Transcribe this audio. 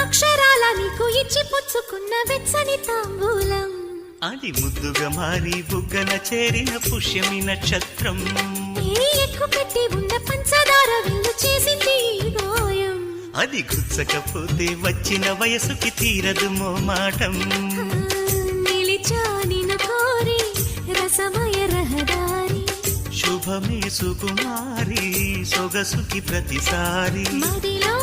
అక్షరాల నీకు ఇచ్చి పుచ్చుకున్న వెచ్చని తాంబూలం అది ముద్దుగా మారి బుగ్గన చేరిన పుష్యమి నక్షత్రం ఎక్కు పెట్టి ఉన్న పంచదార విల్లు చేసింది గాయం అది గుచ్చకపోతే వచ్చిన వయసుకి తీరదు మోమాటం నిలిచా నిన్ను కోరి రసమయ రహదారి శుభమే సుకుమారి సొగసుకి ప్రతిసారి మదిలో